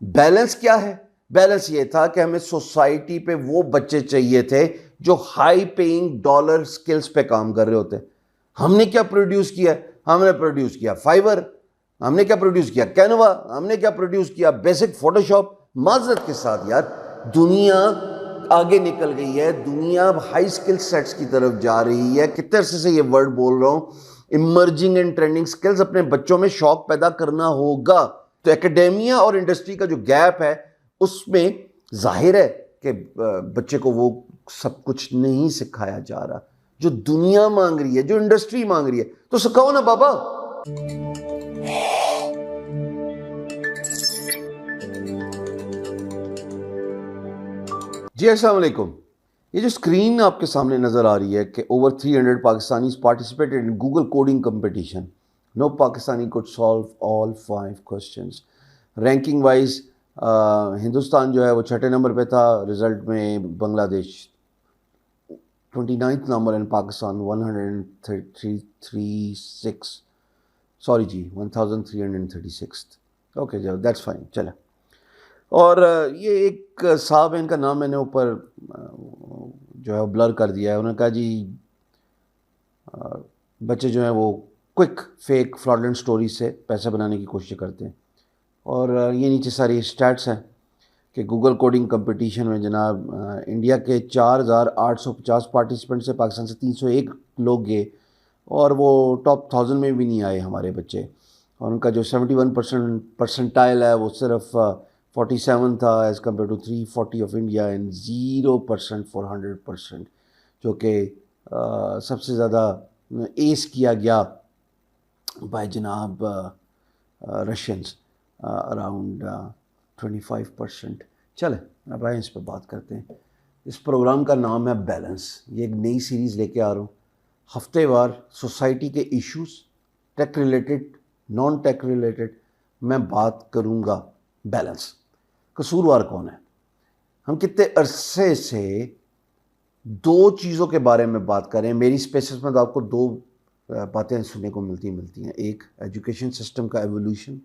Balance کیا ہے؟ Balance یہ تھا کہ ہمیں سوسائٹی پہ وہ بچے چاہیے تھے جو ہائی پیئنگ ڈالر سکلز پہ کام کر رہے ہوتے. ہم نے کیا پروڈیوس کیا؟ ہم نے پروڈیوس کیا فائبر, ہم نے کیا پروڈیوس کیا کینوا, ہم نے کیا پروڈیوس کیا بیسک فوٹو شاپ. معذرت کے ساتھ یار, دنیا آگے نکل گئی ہے, دنیا اب ہائی اسکل سیٹس کی طرف جا رہی ہے. کتنے عرصے سے یہ ورڈ بول رہا ہوں, ایمرجنگ اینڈ ٹرینڈنگ سکلز. اپنے بچوں میں شوق پیدا کرنا ہوگا. تو ایکیڈیمیا اور انڈسٹری کا جو گیپ ہے اس میں ظاہر ہے کہ بچے کو وہ سب کچھ نہیں سکھایا جا رہا جو دنیا مانگ رہی ہے, جو انڈسٹری مانگ رہی ہے. تو سکھاؤ نا بابا. جی السلام علیکم. یہ جو اسکرین آپ کے سامنے نظر آ رہی ہے کہ over 300 Pakistanis participated in Google coding competition. No Pakistani could solve all 5 questions. Ranking wise Hindustan جو ہے وہ 6 نمبر پہ تھا. رزلٹ میں Bangladesh 29th number and Pakistan 1336. Sorry ji 1336. Okay چلو دیٹس فائن. چلے. اور یہ ایک صاحب ہیں, ان کا نام میں نے اوپر جو ہے بلر کر دیا ہے. انہوں نے کہا جی بچے جو ہیں وہ کوئک فیک فراڈلنٹ سٹوریز سے پیسے بنانے کی کوشش کرتے ہیں. اور یہ نیچے ساری اسٹیٹس ہیں کہ گوگل کوڈنگ کمپٹیشن میں جناب انڈیا کے 4850 پارٹیسپینٹ سے پاکستان سے 301 لوگ گئے اور وہ ٹاپ 1000 میں بھی نہیں آئے ہمارے بچے. اور ان کا جو 71% پرسنٹائل ہے وہ صرف 47 تھا as compare to 340 of India and 0% for 100%, جو کہ سب سے زیادہ ایس کیا گیا بائی جناب رشینز اراؤنڈ 25%. چلیں اب آئیں اس پہ بات کرتے ہیں. اس پروگرام کا نام ہے بیلنس. یہ ایک نئی سیریز لے کے آ رہا ہوں. ہفتے وار سوسائٹی کے ایشوز, ٹیک ریلیٹڈ نان ٹیک ریلیٹڈ, میں بات کروں گا بیلنس. قصوروار کون ہے؟ ہم کتنے عرصے سے 2 چیزوں کے بارے میں بات کر رہے ہیں. میری اسپیسز میں تو آپ کو 2 باتیں سننے کو ملتی ہیں. ایک ایجوکیشن سسٹم کا ایولیوشن,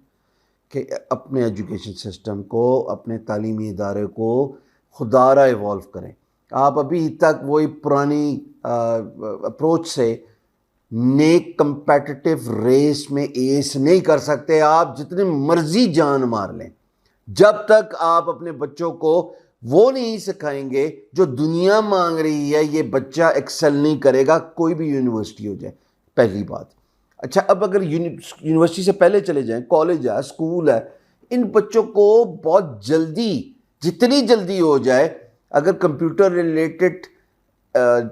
کہ اپنے ایجوکیشن سسٹم کو, اپنے تعلیمی ادارے کو خودارہ ایوالو کریں. آپ ابھی تک وہی پرانی اپروچ سے نیک کمپیٹیٹیو ریس میں ایس نہیں کر سکتے. آپ جتنے مرضی جان مار لیں, جب تک آپ اپنے بچوں کو وہ نہیں سکھائیں گے جو دنیا مانگ رہی ہے, یہ بچہ ایکسل نہیں کرے گا کوئی بھی یونیورسٹی ہو جائے. پہلی بات. اچھا اب اگر یونیورسٹی سے پہلے چلے جائیں, کالج ہے, اسکول ہے, ان بچوں کو بہت جلدی, جتنی جلدی ہو جائے, اگر کمپیوٹر ریلیٹڈ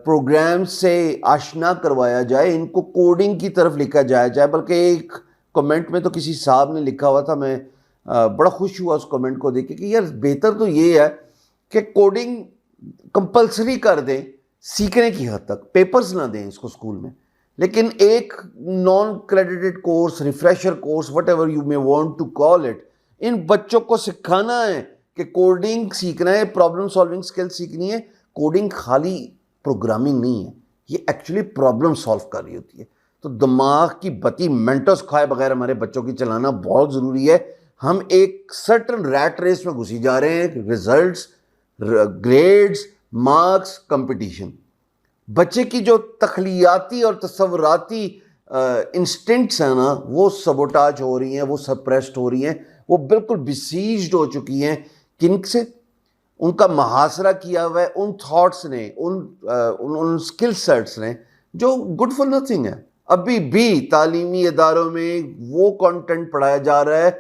پروگرام سے آشنا کروایا جائے, ان کو کوڈنگ کی طرف لکھا جائے. بلکہ ایک کمنٹ میں تو کسی صاحب نے لکھا ہوا تھا, میں بڑا خوش ہوا اس کمنٹ کو دیکھ کے کہ یار بہتر تو یہ ہے کہ کوڈنگ کمپلسری کر دیں سیکھنے کی حد تک, پیپرز نہ دیں اس کو اسکول میں, لیکن ایک non credited course, refresher course, whatever you may want to call it, ان بچوں کو سکھانا ہے کہ کوڈنگ سیکھنا ہے, پرابلم سالونگ اسکل سیکھنی ہے. کوڈنگ خالی پروگرامنگ نہیں ہے, یہ ایکچولی پرابلم سالو کر رہی ہوتی ہے. تو دماغ کی بتی منٹوس کھائے بغیر ہمارے بچوں کی چلانا بہت ضروری ہے. ہم ایک سرٹن ریٹ ریس میں گھسی جا رہے ہیں, ریزلٹس, گریڈز, مارکس, کمپٹیشن. بچے کی جو تخلیاتی اور تصوراتی انسٹنکٹس ہیں نا, وہ سبوٹاج ہو رہی ہیں, وہ سپریسڈ ہو رہی ہیں, وہ بالکل بسیجڈ ہو چکی ہیں. کن سے؟ ان کا محاصرہ کیا ہوا ہے ان تھاٹس نے, ان اسکل سیٹس نے جو گڈ فار نتھنگ ہے. ابھی بھی تعلیمی اداروں میں وہ کنٹینٹ پڑھایا جا رہا ہے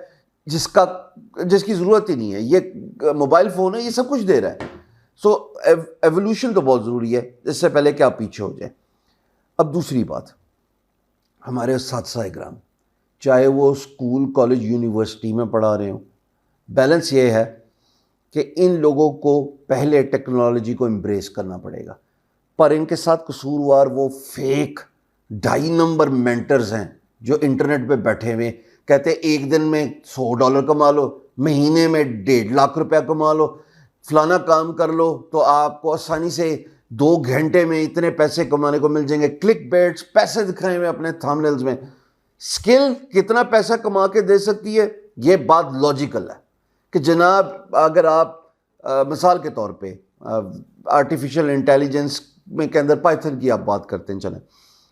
جس کی ضرورت ہی نہیں ہے. یہ موبائل فون ہے, یہ سب کچھ دے رہا ہے. سو ایولیوشن تو بہت ضروری ہے اس سے پہلے کہ آپ پیچھے ہو جائیں. اب دوسری بات, ہمارے اساتذہ اکرام چاہے وہ اسکول, کالج, یونیورسٹی میں پڑھا رہے ہوں, بیلنس یہ ہے کہ ان لوگوں کو پہلے ٹیکنالوجی کو امبریس کرنا پڑے گا. پر ان کے ساتھ قصوروار وہ فیک 2.5 نمبر مینٹرز ہیں جو انٹرنیٹ پہ بیٹھے ہوئے کہتے ایک دن میں $100 کما لو, مہینے میں 1.5 لاکھ روپیہ کما لو, فلانا کام کر لو تو آپ کو آسانی سے 2 گھنٹے میں اتنے پیسے کمانے کو مل جائیں گے. کلک بیٹس, پیسے دکھائے ہوئے اپنے تھامنیلز میں. اسکل کتنا پیسہ کما کے دے سکتی ہے, یہ بات لاجیکل ہے, کہ جناب اگر آپ مثال کے طور پہ آرٹیفیشیل انٹیلیجنس میں کے اندر پائتھن کی آپ بات کرتے ہیں، چلیں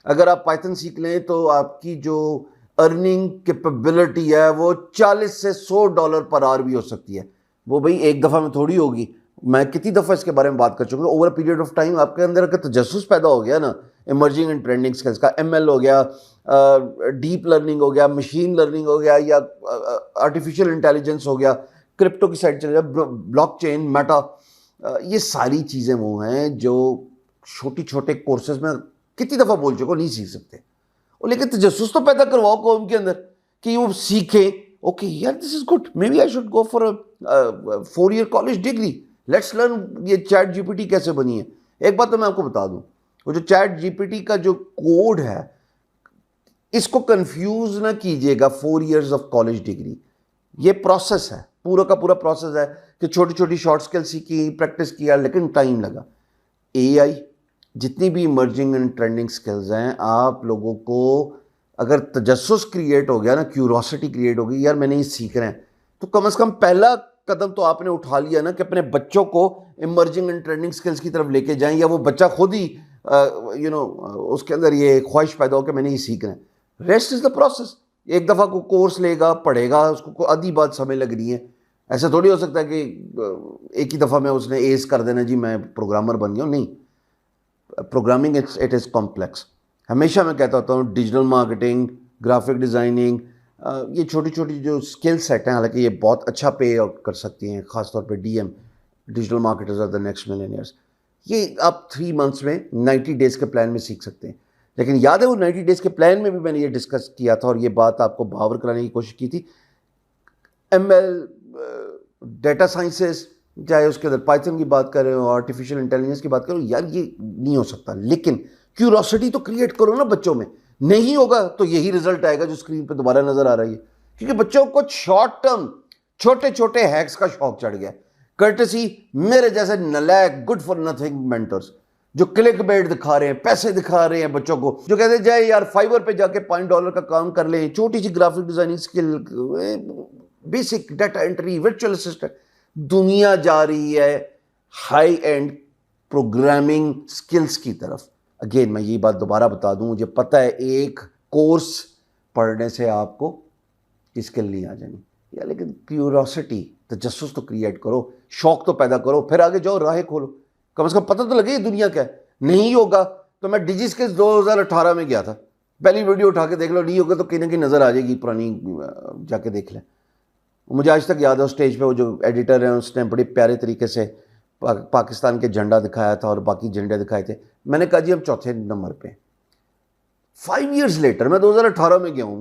اگر آپ پائتھن سیکھ لیں تو آپ کی جو ارننگ کیپیبلٹی ہے وہ $40 سے $100 پر آور بھی ہو سکتی ہے. وہ بھئی ایک دفعہ میں تھوڑی ہوگی. میں کتنی دفعہ اس کے بارے میں بات کر چکا ہوں. Over a period of time آپ کے اندر اگر تجسس پیدا ہو گیا نا ایمرجنگ اینڈ ٹرینڈنگ اسکلس کا، ایم ایل ہو گیا، ڈیپ لرننگ ہو گیا، مشین لرننگ ہو گیا، یا آرٹیفیشیل انٹیلیجنس ہو گیا، کرپٹو کی سائڈ چلے جائے، بلاک چین، میٹا، یہ ساری چیزیں وہ ہیں جو چھوٹی چھوٹے کورسز میں کتنی دفعہ بول چکو نہیں سیکھ سکتے. لیکن تجسس تو پیدا کرواؤ قوم کے اندر کہ وہ سیکھیں. اوکے یار this is good, maybe I should go for 4 year college degree, let's learn یہ چیٹ جی پی ٹی کیسے بنی ہے. ایک بات تو میں آپ کو بتا دوں، وہ جو چیٹ جی پی ٹی کا جو کوڈ ہے اس کو کنفیوز نہ کیجیے گا 4 years آف کالج ڈگری. یہ پروسیس ہے، پورا کا پورا پروسیس ہے کہ چھوٹی چھوٹی شارٹ اسکل سیکھی، پریکٹس کیا، لیکن ٹائم لگا. اے آئی جتنی بھی ایمرجنگ اینڈ ٹرینڈنگ سکلز ہیں، آپ لوگوں کو اگر تجسس کریٹ ہو گیا نا، کیوروسٹی کریٹ ہو گئی، یار میں نے یہ سیکھنا ہے، تو کم از کم پہلا قدم تو آپ نے اٹھا لیا نا کہ اپنے بچوں کو ایمرجنگ اینڈ ٹرینڈنگ سکلز کی طرف لے کے جائیں، یا وہ بچہ خود ہی اس کے اندر یہ خواہش پیدا ہو کہ میں نے یہ سیکھنا ہے. Rest is the process. ایک دفعہ کو کورس لے گا، پڑھے گا، اس کو آدھی بات سمجھ لگ رہی ہے. ایسا تھوڑی ہو سکتا ہے کہ ایک ہی دفعہ میں اس نے ایس کر دینا جی میں پروگرامر بن گیا ہوں. نہیں، پروگرامنگ اٹ از کمپلیکس. ہمیشہ میں کہتا ہوتا ہوں ڈیجیٹل مارکیٹنگ، گرافک ڈیزائننگ، یہ چھوٹی چھوٹی جو اسکل سیٹ ہیں، حالانکہ یہ بہت اچھا پے آؤٹ کر سکتی ہیں، خاص طور پہ D M, digital marketers are the next millionaires. یہ آپ 3 months میں 90 days کے پلان میں سیکھ سکتے ہیں. لیکن یاد ہے وہ 90 days کے پلان میں بھی میں نے یہ ڈسکس کیا تھا اور یہ بات آپ کو باور کرانے کی کوشش کی تھی. ایم ایل، ڈیٹا سائنسز، چاہے اس کے اندر پائتھن کی بات کریں ہو، آرٹیفیشیل انٹیلیجنس کی بات کرو، یار یہ نہیں ہو سکتا. لیکن کیوروسٹی تو کریٹ کرو نا بچوں میں. نہیں ہوگا تو یہی رزلٹ آئے گا جو اسکرین پہ دوبارہ نظر آ رہی ہے. کیونکہ بچوں کو شارٹ ٹرم چھوٹے چھوٹے ہیکس کا شوق چڑھ گیا. کرٹسی میرے جیسے نلیک گڈ فار نتھنگ مینٹرز جو کلک بیٹ دکھا رہے ہیں، پیسے دکھا رہے ہیں بچوں کو، جو کہتے ہیں جائے یار فائبر پہ جا کے $5 کا کام کر لیں، چھوٹی سی graphic designing skill, basic data entry, virtual assistant. دنیا جا رہی ہے ہائی اینڈ پروگرامنگ سکلز کی طرف. اگین میں یہ بات دوبارہ بتا دوں، مجھے پتہ ہے ایک کورس پڑھنے سے آپ کو اسکل نہیں آ جانی، یا لیکن کیوروسٹی، تجسس تو کریٹ کرو، شوق تو پیدا کرو، پھر آگے جاؤ، راہیں کھولو. کم از کم پتہ تو لگے یہ دنیا کیا ہے. نہیں ہوگا تو میں ڈیجی اسکلز 2018 میں گیا تھا، پہلی ویڈیو اٹھا کے دیکھ لو. نہیں ہوگا تو کہیں نہ کہیں نظر آ جائے گی پرانی، جا کے دیکھ لیں. مجھے آج تک یاد ہے اسٹیج پہ وہ جو ایڈیٹر ہیں اس نے بڑے پیارے طریقے سے پاکستان کے جھنڈا دکھایا تھا اور باقی جھنڈے دکھائے تھے. میں نے کہا جی ہم 4تھے نمبر پہ. 5 years لیٹر، میں 2018 میں گیا ہوں،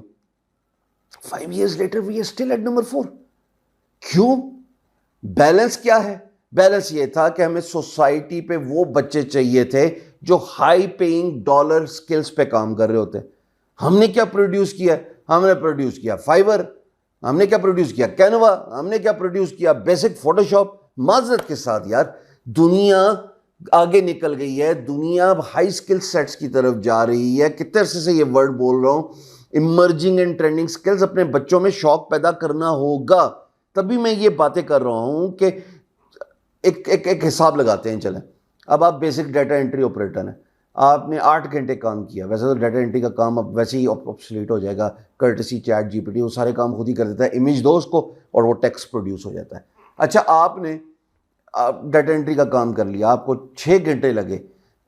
5 years later we are still at number 4. کیوں؟ بیلنس کیا ہے؟ بیلنس یہ تھا کہ ہمیں سوسائٹی پہ وہ بچے چاہیے تھے جو ہائی پیئنگ ڈالر سکلز پہ کام کر رہے ہوتے. ہم نے کیا پروڈیوس کیا؟ ہم نے پروڈیوس کیا فائبر، ہم نے کیا پروڈیوس کیا کینوا، ہم نے کیا پروڈیوس کیا بیسک فوٹو شاپ. معذرت کے ساتھ یار دنیا آگے نکل گئی ہے، دنیا ہائی سکل سیٹس کی طرف جا رہی ہے. کتنے عرصے سے یہ ورڈ بول رہا ہوں، ایمرجنگ اینڈ ٹرینڈنگ سکلز. اپنے بچوں میں شوق پیدا کرنا ہوگا، تبھی میں یہ باتیں کر رہا ہوں کہ ایک حساب لگاتے ہیں. چلیں اب آپ بیسک ڈیٹا انٹری آپریٹر ہیں، آپ نے 8 گھنٹے کام کیا. ویسے تو ڈیٹا انٹری کا کام اب ویسے ہی آبسلیٹ ہو جائے گا، courtesy chat G P T وہ سارے کام خود ہی کر دیتا ہے. امیج دو اس کو اور وہ ٹیکسٹ پروڈیوس ہو جاتا ہے. اچھا آپ نے ڈیٹا انٹری کا کام کر لیا، آپ کو 6 گھنٹے لگے،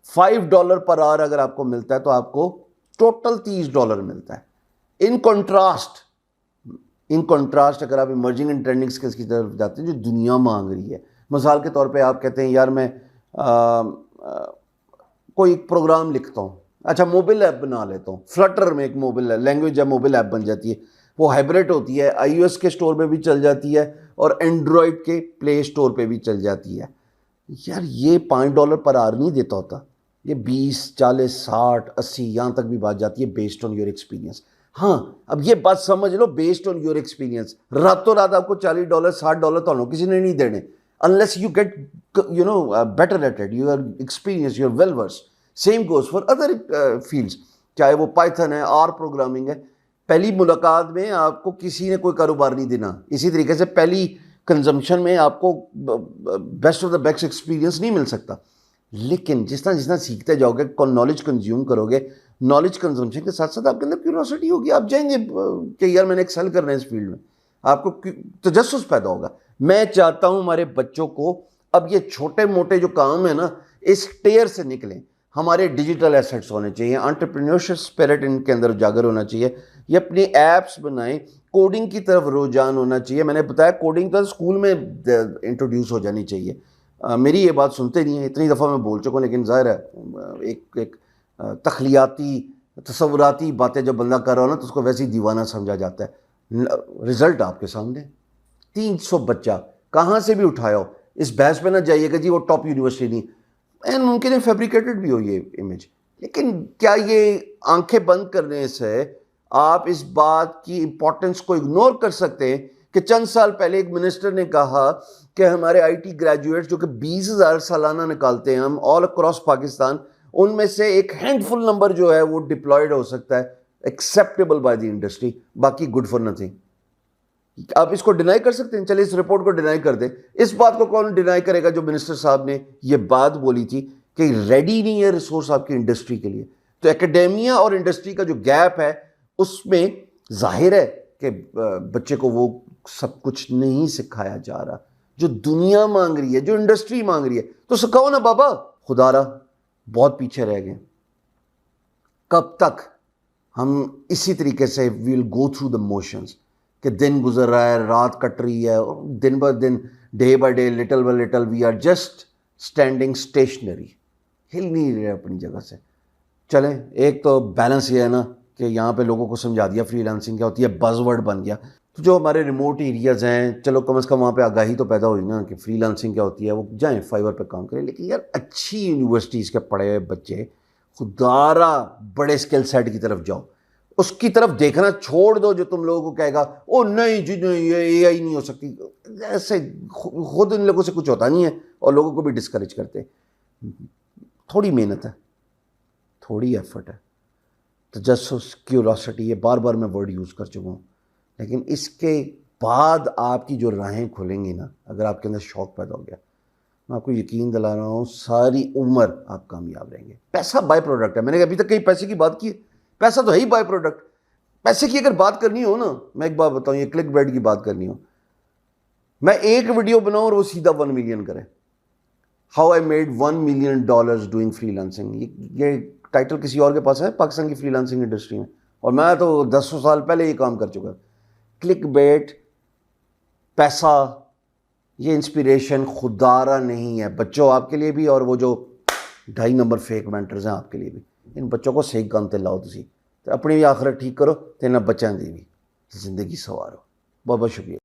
$5 پر آور اگر آپ کو ملتا ہے تو آپ کو ٹوٹل $30 ملتا ہے. ان کنٹراسٹ اگر آپ ایمرجنگ اینڈ ٹرینڈنگ سکلز کی طرف جاتے ہیں جو دنیا مانگ رہی ہے. مثال کے طور پہ آپ کہتے ہیں یار میں کوئی پروگرام لکھتا ہوں، اچھا موبائل ایپ بنا لیتا ہوں. فلٹر میں ایک موبائل لینگویج ہے، موبائل ایپ بن جاتی ہے. وہ ہائبریڈ ہوتی ہے، آئی او ایس کے اسٹور پہ بھی چل جاتی ہے اور اینڈرائڈ کے پلے اسٹور پہ بھی چل جاتی ہے. یار یہ $5 پر آور نہیں دیتا ہوتا، یہ 20 40 60 80 یہاں تک بھی بات جاتی ہے بیسڈ آن یور ایکسپیرینس. ہاں اب یہ بات سمجھ لو، بیسڈ آن یور ایکسپیرینس راتوں رات آپ کو $40 $60 تو کسی نے نہیں دینے unless you get better at it, you are experienced, you are well versed. Same goes for other fields, چاہے وہ پائتھن ہے، آر پروگرامنگ ہے. پہلی ملاقات میں آپ کو کسی نے کوئی کاروبار نہیں دینا. اسی طریقے سے پہلی کنزمپشن میں آپ کو best of the best experience نہیں مل سکتا، لیکن جس طرح سیکھتے جاؤ گے، نالج کنزیوم کرو گے، نالج کنزمپشن کے ساتھ ساتھ آپ کے اندر کیوریوسٹی ہوگی، آپ جائیں گے کہ یار میں نے ایکسل کرنا ہے اس فیلڈ میں، آپ کو تجسس پیدا ہوگا۔ میں چاہتا ہوں ہمارے بچوں کو اب یہ چھوٹے موٹے جو کام ہیں نا، اس ٹیئر سے نکلیں۔ ہمارے ڈیجیٹل ایسٹس ہونے چاہیے، انٹرپرینیورشپ اسپرٹ ان کے اندر اجاگر ہونا چاہیے، یہ اپنی ایپس بنائیں، کوڈنگ کی طرف رجحان ہونا چاہیے۔ میں نے بتایا کوڈنگ تو اسکول میں انٹروڈیوس ہو جانی چاہیے۔ میری یہ بات سنتے نہیں ہیں، اتنی دفعہ میں بول چکا ہوں، لیکن ظاہر ہے ایک تخلیاتی تصوراتی باتیں جب بندہ کر رہا ہو نا تو اس کو ویسے ہی دیوانہ سمجھا جاتا ہے۔ رزلٹ آپ کے سامنے، 300 بچہ کہاں سے بھی اٹھایا ہو، اس بحث پہ نہ جائیے کہ جی وہ ٹاپ یونیورسٹی نہیں، این ممکن ہے فیبریکیٹڈ بھی ہو یہ امیج، لیکن کیا یہ آنکھیں بند کرنے سے آپ اس بات کی امپورٹنس کو اگنور کر سکتے ہیں کہ چند سال پہلے ایک منسٹر نے کہا کہ ہمارے آئی ٹی گریجویٹس جو کہ 20,000 سالانہ نکالتے ہیں ہم آل اکراس پاکستان، ان میں سے ایک ہینڈ فل نمبر جو ہے وہ ڈپلائڈ ہو سکتا ہے ایکسیپٹیبل بائی دی انڈسٹری، باقی گڈ فار نتھنگ۔ آپ اس کو ڈینائی کر سکتے ہیں؟ چلے اس رپورٹ کو ڈینائی کر دیں۔ اس بات کو کون ڈینائی کرے گا جو منسٹر صاحب نے یہ بات بولی تھی کہ ریڈی نہیں ہے ریسورس آپ کی انڈسٹری کے لیے؟ تو ایکیڈیمیا اور انڈسٹری کا جو گیپ ہے اس میں ظاہر ہے کہ بچے کو وہ سب کچھ نہیں سکھایا جا رہا جو دنیا مانگ رہی ہے، جو انڈسٹری مانگ رہی ہے، تو سکھاؤ نا بابا۔ خدا را بہت پیچھے رہ گئے۔ کب تک ہم اسی طریقے سے we'll go through the motions کہ دن گزر رہا ہے، رات کٹ رہی ہے، اور دن بہ دن، day by day, little by little we are just standing stationary, ہل نہیں رہے اپنی جگہ سے۔ چلیں، ایک تو بیلنس یہ ہے نا کہ یہاں پہ لوگوں کو سمجھا دیا فری لانسنگ کیا ہوتی ہے، بز ورڈ بن گیا۔ تو جو ہمارے ریموٹ ایریاز ہیں، چلو کم از کم وہاں پہ آگاہی تو پیدا ہوئی نا کہ فری لانسنگ کیا ہوتی ہے، وہ جائیں فائور پہ کام کریں۔ لیکن یار اچھی یونیورسٹیز کے پڑھے ہوئے بچے خدارا بڑے اسکل سیٹ کی طرف جاؤ، اس کی طرف دیکھنا چھوڑ دو جو تم لوگوں کو کہے گا او نہیں جی نہیں یہ اے آئی نہیں ہو سکتی، ایسے خود ان لوگوں سے کچھ ہوتا نہیں ہے اور لوگوں کو بھی ڈسکریج کرتے۔ تھوڑی محنت ہے، تھوڑی ایفرٹ ہے، تجسس، کیوریوسٹی، یہ بار بار میں ورڈ یوز کر چکا ہوں، لیکن اس کے بعد آپ کی جو راہیں کھلیں گی نا، اگر آپ کے اندر شوق پیدا ہو گیا، میں آپ کو یقین دلا رہا ہوں ساری عمر آپ کامیاب رہیں گے۔ پیسہ بائی پروڈکٹ ہے، میں نے ابھی تک کہیں پیسے کی بات کی ہے؟ پیسہ تو ہے ہی بائی پروڈکٹ۔ پیسے کی اگر بات کرنی ہو نا، میں ایک بات بتاؤں، یہ کلک بیٹ کی بات کرنی ہو، میں ایک ویڈیو بناؤں اور وہ سیدھا 1 ملین کرے، how I made $1 million doing free lancing, یہ ٹائٹل کسی اور کے پاس ہے پاکستان کی فری لانسنگ انڈسٹری میں، اور میں تو 10 سال پہلے یہ کام کر چکا۔ کلک بیٹ، پیسہ، یہ انسپریشن خدارہ نہیں ہے بچوں، آپ کے لیے بھی، اور وہ جو 2.5 نمبر فیک مینٹرز ہیں آپ کے لیے بھی۔ ان بچوں کو صحیح کام تے لاؤ، تسی اپنی بھی آخرت ٹھیک کرو تے نہ بچوں دی بھی زندگی سوارو۔ بہت بہت شکریہ۔